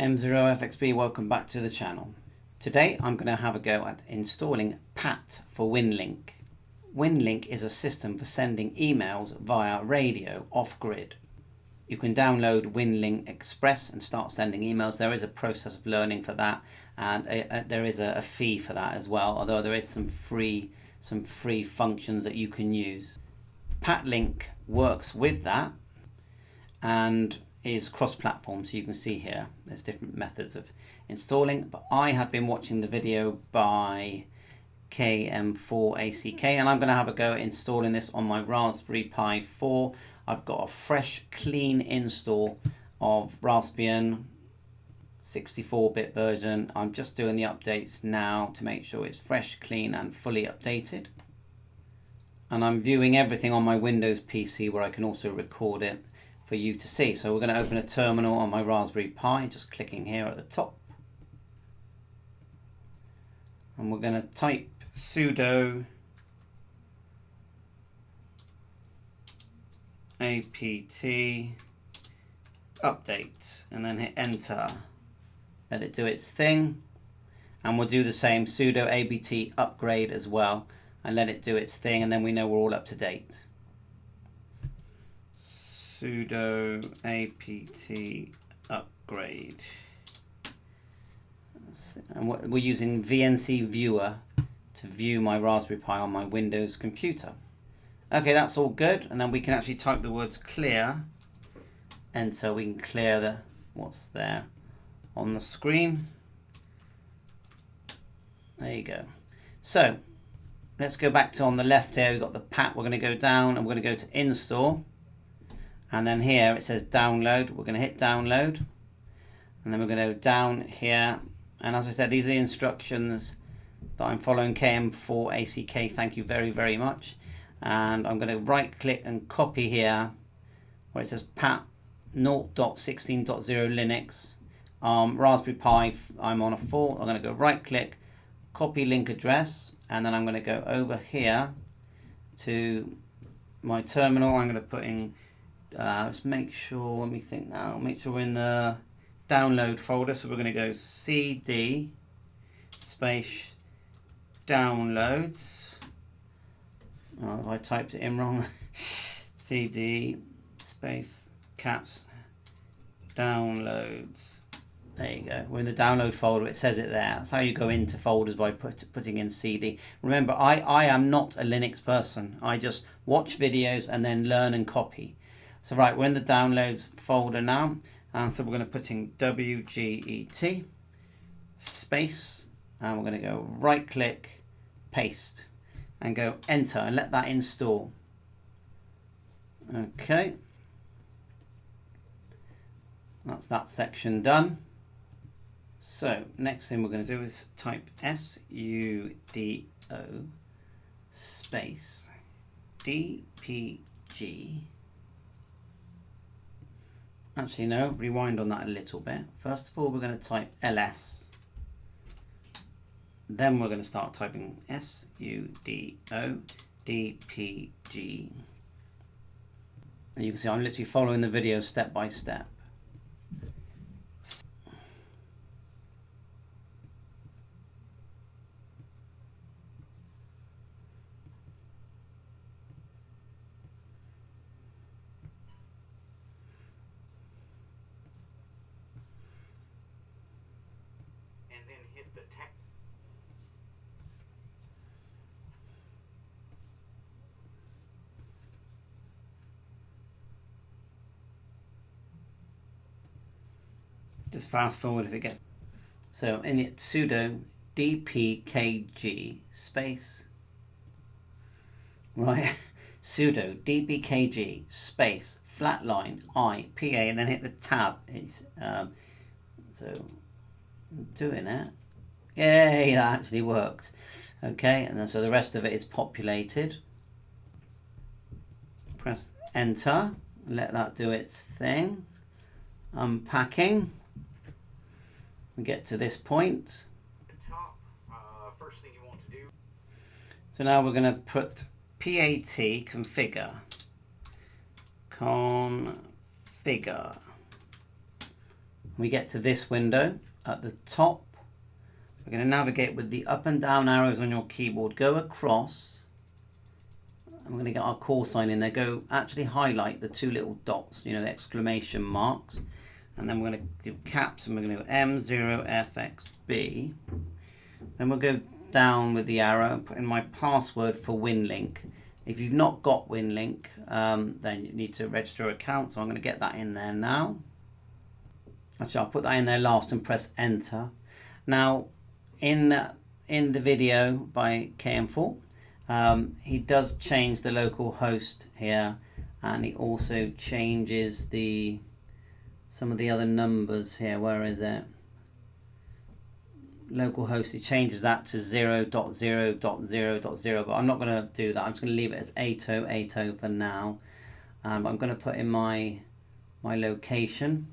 M0FXB, welcome back to the channel. Today I'm going to have a go at installing PAT for Winlink. Winlink is a system for sending emails via radio off-grid. You can download Winlink Express and start sending emails. There is a process of learning for that, and there is a fee for that as well, although there is some free functions that you can use. PatLink works with that and is cross-platform, so you can see here there's different methods of installing, but I have been watching the video by KM4ACK and I'm going to have a go at installing this on my Raspberry Pi 4. I've got a fresh clean install of Raspbian 64-bit version. I'm just doing the updates now to make sure it's fresh, clean and fully updated, and I'm viewing everything on my Windows PC where I can also record it for you to see. So we're going to open a terminal on my Raspberry Pi, just clicking here at the top, and we're going to type sudo apt update and then hit enter. Let it do its thing, and we'll do the same sudo apt upgrade as well and let it do its thing, and then we know we're all up to date. Sudo apt upgrade, and we're using VNC Viewer to view my Raspberry Pi on my Windows computer. Okay, that's all good, and then we can actually type the words clear, and so we can clear what's there on the screen. There you go. So let's go back to on the left here. We've got the PAT. We're going to go down and we're going to go to install. And then here it says download. We're going to hit download. And then we're going to go down here. And as I said, these are the instructions that I'm following. KM4ACK, thank you very, very much. And I'm going to right click and copy here where it says PAT 0.16.0 Linux. Raspberry Pi, I'm on a 4. I'm going to go right click, copy link address. And then I'm going to go over here to my terminal. I'm going to put in let's make sure, let me think now, make sure we're in the download folder. So we're going to go CD space downloads. Oh, I typed it in wrong. CD space caps downloads. There you go. We're in the download folder. It says it there. That's how you go into folders, by putting in CD. Remember, I am not a Linux person. I just watch videos and then learn and copy. So right, we're in the downloads folder now, and so we're going to put in WGET space, and we're going to go right click, paste, and go enter and let that install. Okay, that's that section done. So next thing we're going to do is type sudo space dpg. Actually, no, rewind on that a little bit. First of all, we're going to type ls. Then we're going to start typing sudo dpg. And you can see I'm literally following the video step by step. Just fast forward if it gets. So in it, sudo dpkg space, right, sudo dpkg space flatline IPA, and then hit the tab. It's so I'm doing it. Yay, that actually worked. Okay, and then so the rest of it is populated. Press enter, let that do its thing. Unpacking. We get to this point. First thing you want to do. So now we're going to put PAT configure. Configure. We get to this window at the top. We're going to navigate with the up and down arrows on your keyboard. Go across. I'm going to get our call sign in there. Go actually highlight the two little dots, you know, the exclamation marks. And then we're going to do caps and we're going to go M0FXB. Then we'll go down with the arrow and put in my password for Winlink. If you've not got Winlink, then you need to register an account. So I'm going to get that in there now. Actually, I'll put that in there last and press enter. Now, in the video by KM4, he does change the local host here, and he also changes some of the other numbers here. Where is it? Local host, he changes that to 0.0.0.0, but I'm not going to do that. I'm just going to leave it as 80 for now. I'm going to put in my location,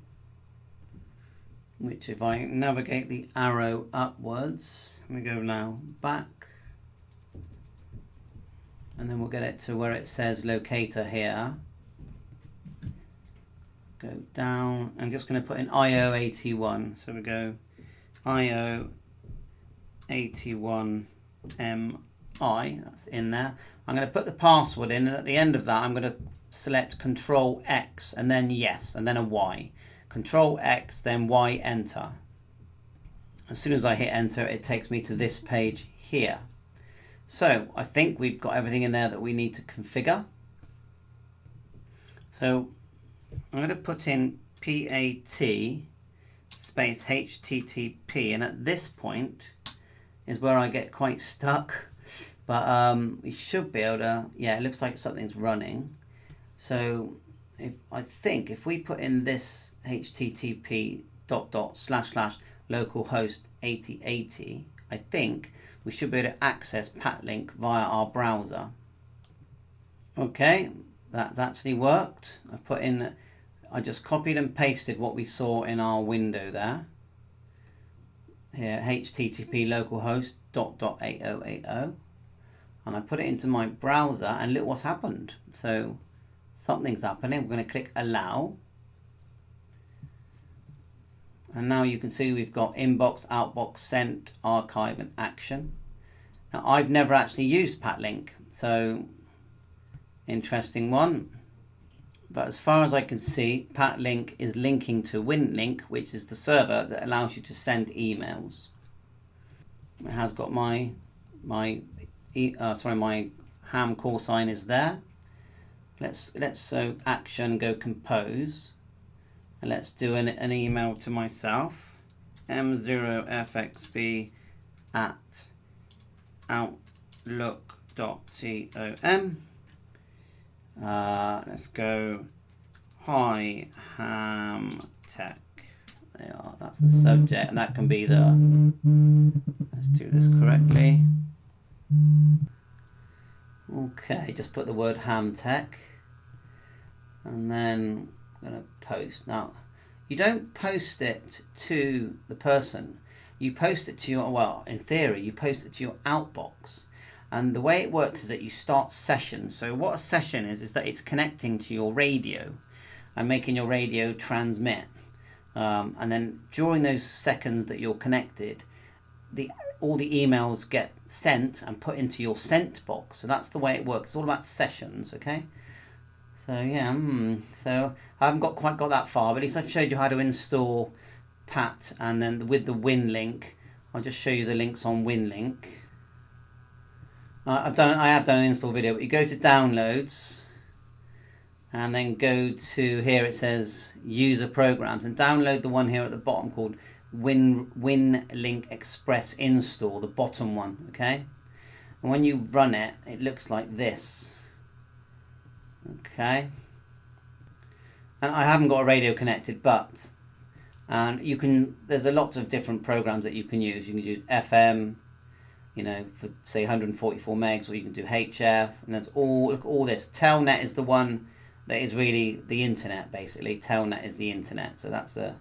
which if I navigate the arrow upwards, we go now back, and then we'll get it to where it says locator here. Go down. I'm just going to put in IO81. So we go IO81MI. That's in there. I'm going to put the password in, and at the end of that, I'm going to select Control X and then yes, and then a Y. Control X, then Y, enter. As soon as I hit enter, it takes me to this page here. So I think we've got everything in there that we need to configure. So I'm going to put in PAT space HTTP, and at this point is where I get quite stuck, but we should be able to, yeah, it looks like something's running. So if we put in this HTTP //localhost 8080, I think we should be able to access PatLink via our browser. Okay, that's actually worked. I just copied and pasted what we saw in our window there. Here, HTTP localhost .8080, and I put it into my browser, and look what's happened. So something's happening. We're going to click allow, and now you can see we've got inbox, outbox, sent, archive, and action. Now I've never actually used PatLink, so interesting one. But as far as I can see, PatLink is linking to Winlink, which is the server that allows you to send emails. It has got my ham call sign is there. Let's action, go compose, and let's do an email to myself. m0fxb@outlook.com. Let's go, hi ham tech. There you are, that's the subject, and that can be the, let's do this correctly. Okay, just put the word ham tech, and then I'm going to post. Now, you don't post it to the person, you post it to your, well, in theory, you post it to your outbox. And the way it works is that you start sessions. So what a session is that it's connecting to your radio and making your radio transmit. And then during those seconds that you're connected, all the emails get sent and put into your sent box. So that's the way it works. It's all about sessions, okay? So yeah, so I haven't quite got that far, but at least I've showed you how to install Pat, and then with the Winlink, I'll just show you the links on Winlink. I have done an install video, but you go to downloads and then go to here, it says user programs, and download the one here at the bottom called Winlink Express Install, the bottom one, okay? And when you run it, it looks like this, okay? And I haven't got a radio connected, but there's a lot of different programs that you can use. You can use FM, you know, for say 144 megs, or you can do HF, and there's look at all this. Telnet is the one that is really the internet, basically. Telnet is the internet, so that's the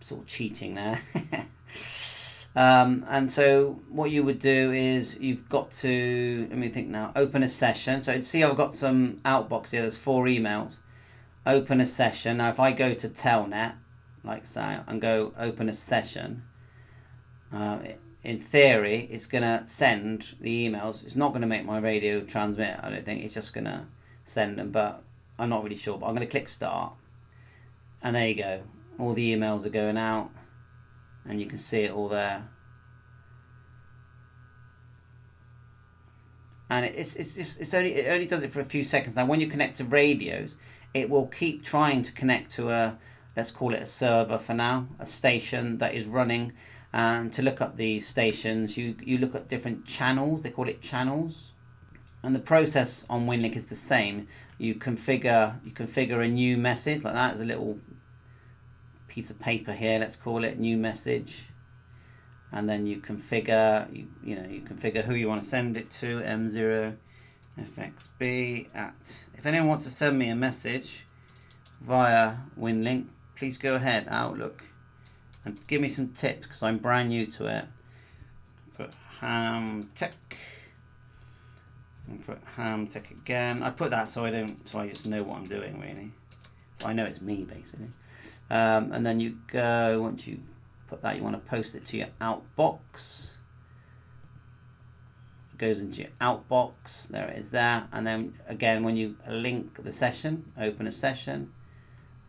sort of cheating there. And so what you would do is you've got to, let me think now, open a session. So see, I've got some outbox here, there's 4 emails. Open a session. Now if I go to Telnet, like so, and go open a session, in theory, it's going to send the emails. It's not going to make my radio transmit, I don't think. It's just going to send them, but I'm not really sure. But I'm going to click start. And there you go. All the emails are going out. And you can see it all there. And it only does it for a few seconds. Now, when you connect to radios, it will keep trying to connect to a, let's call it a server for now, a station that is running. And to look up these stations, you look at different channels. They call it channels. And the process on Winlink is the same. You configure a new message like that. There's a little piece of paper here. Let's call it new message. And then you configure, you configure who you want to send it to. M0FXB at. If anyone wants to send me a message via Winlink, please go ahead. Outlook. And give me some tips because I'm brand new to it. Put ham tech. And put ham tech again. I put that so I just know what I'm doing really. So I know it's me basically. And then you go, once you put that, you want to post it to your outbox. It goes into your outbox. There it is there. And then again, when you link the session, open a session.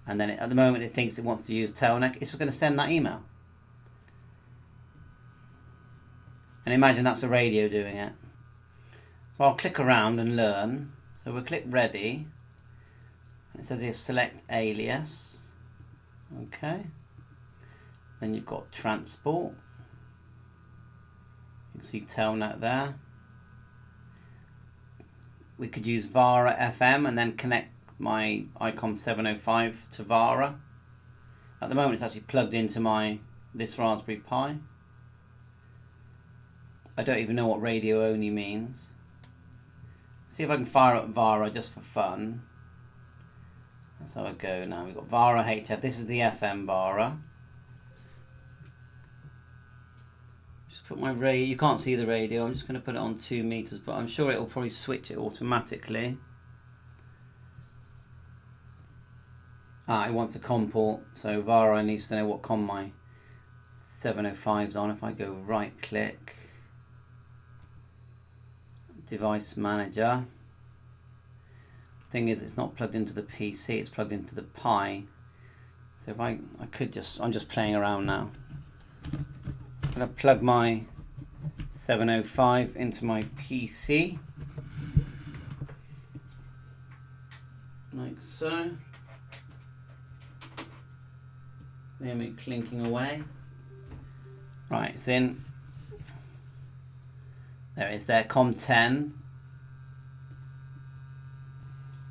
And then at the moment it thinks it wants to use Telnet, it's just going to send that email. And imagine that's a radio doing it. So I'll click around and learn. So we'll click ready. And it says here select alias. Okay. Then you've got transport. You can see Telnet there. We could use Vara FM and then connect my ICOM 705 to Vara. At the moment it's actually plugged into this Raspberry Pi. I don't even know what radio only means. See if I can fire up Vara just for fun. That's how I go now. We've got Vara HF. This is the FM Vara. Just put my radio. You can't see the radio. I'm just going to put it on 2 meters, but I'm sure it will probably switch it automatically. It wants a COM port, so Vara needs to know what COM my 705's on. If I go right click, device manager. Thing is, it's not plugged into the PC, it's plugged into the Pi. So if I'm just playing around now. I'm going to plug my 705 into my PC. Like so. Hear me clinking away. Right, it's in. There it is there, COM10.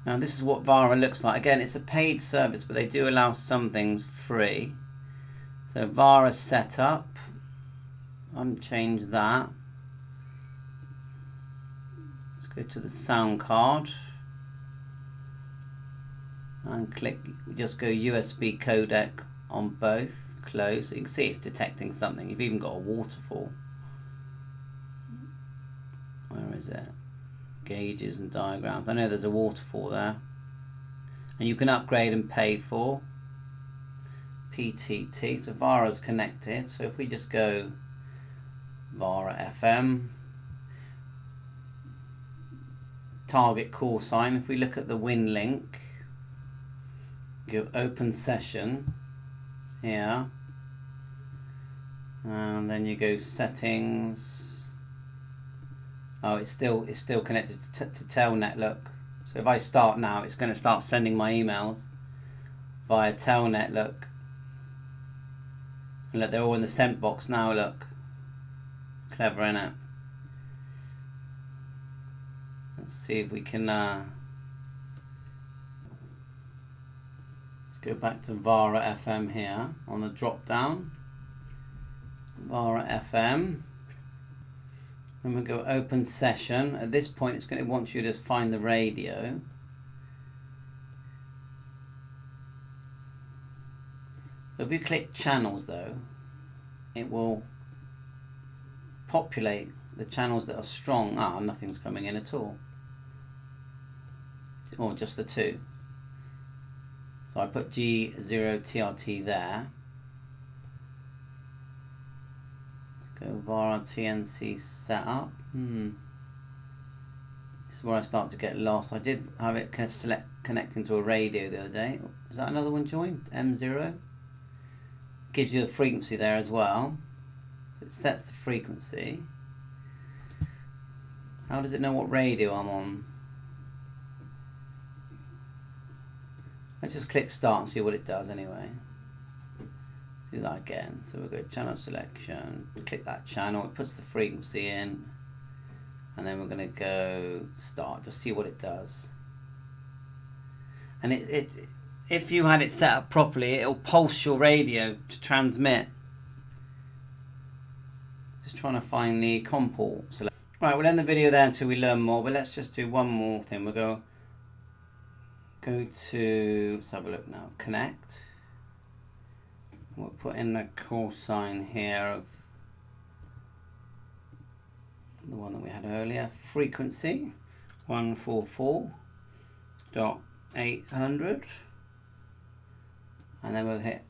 Now this is what Vara looks like. Again, it's a paid service, but they do allow some things free. So Vara setup. Unchange that. Let's go to the sound card. And click, just go USB codec on both. Close. So you can see it's detecting something. You've even got a waterfall. Where is it? Gauges and diagrams. I know there's a waterfall there. And you can upgrade and pay for PTT. So Vara's connected. So if we just go Vara FM, target call sign. If we look at the Winlink, go open session here, and then you go settings. Oh, it's still connected to Telnet. Look, so if I start now, it's going to start sending my emails via Telnet. Look, and look, they're all in the sent box now. Look, clever, innit? Let's see if we can. Let's go back to Vara FM here on the drop down. Vara FM. And we'll go open session. At this point, it's going to want you to find the radio. So if you click channels, though, it will populate the channels that are strong. Nothing's coming in at all. Or just the two. So I put G0TRT there. Let's go var TNC setup. This is where I start to get lost. I did have it connecting to a radio the other day. Is that another one joined? M0. Gives you the frequency there as well. So it sets the frequency. How does it know what radio I'm on? Let's just click start and see what it does anyway. Do that again. So we'll go channel selection, click that channel, it puts the frequency in, and then we're going to go start, just see what it does. And if you had it set up properly, it'll pulse your radio to transmit. Just trying to find the COM port select. Right, we'll end the video there until we learn more, but let's just do one more thing. We'll go to, let's have a look now, connect. We'll put in the call sign here of the one that we had earlier, frequency 144.800, and then we'll hit,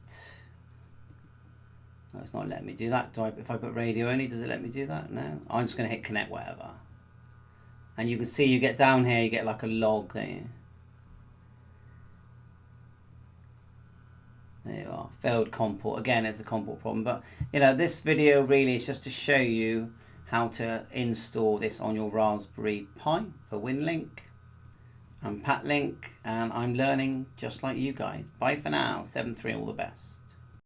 oh, it's not letting me do that. If I put radio only, does it let me do that? No. I'm just going to hit connect whatever. And you can see, you get down here, you get like a log there. There you are, failed COM port. Again, it's the COM port problem, but you know, this video really is just to show you how to install this on your Raspberry Pi for Winlink and PatLink, and I'm learning just like you guys. Bye for now, 7.3, all the best.